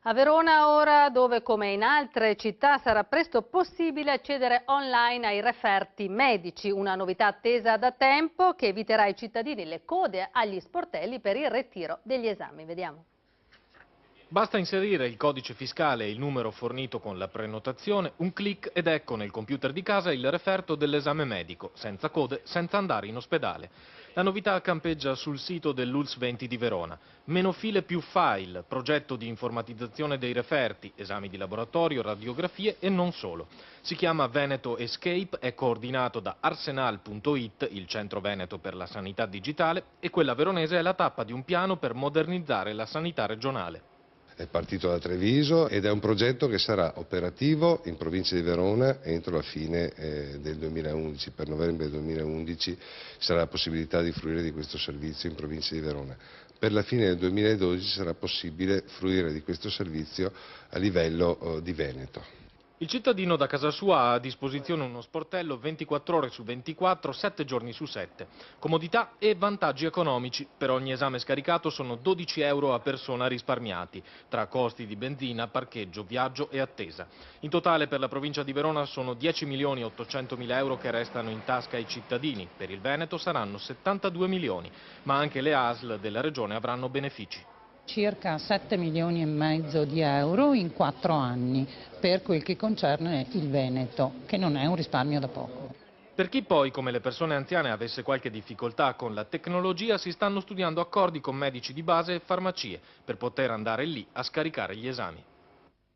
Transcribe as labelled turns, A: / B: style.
A: A Verona ora, dove come in altre città sarà presto possibile accedere online ai referti medici, una novità attesa da tempo che eviterà ai cittadini le code agli sportelli per il ritiro degli esami. Vediamo.
B: Basta inserire il codice fiscale e il numero fornito con la prenotazione, un clic ed ecco nel computer di casa il referto dell'esame medico, senza code, senza andare in ospedale. La novità campeggia sul sito dell'ULSS 20 di Verona. Meno file più file, progetto di informatizzazione dei referti, esami di laboratorio, radiografie e non solo. Si chiama Veneto Escape, è coordinato da Arsenal.it, il centro veneto per la sanità digitale, e quella veronese è la tappa di un piano per modernizzare la sanità regionale.
C: È partito da Treviso ed è un progetto che sarà operativo in provincia di Verona entro la fine del 2011. Per novembre 2011 sarà la possibilità di fruire di questo servizio in provincia di Verona. Per la fine del 2012 sarà possibile fruire di questo servizio a livello di Veneto.
B: Il cittadino da casa sua ha a disposizione uno sportello 24 ore su 24, 7 giorni su 7. Comodità e vantaggi economici. Per ogni esame scaricato sono 12 euro a persona risparmiati, tra costi di benzina, parcheggio, viaggio e attesa. In totale per la provincia di Verona sono 10 milioni e 800 mila euro che restano in tasca ai cittadini. Per il Veneto saranno 72 milioni, ma anche le ASL della regione avranno benefici.
D: Circa 7 milioni e mezzo di euro in 4 anni per quel che concerne il Veneto, che non è un risparmio da poco.
B: Per chi poi, come le persone anziane, avesse qualche difficoltà con la tecnologia, si stanno studiando accordi con medici di base e farmacie per poter andare lì a scaricare gli esami.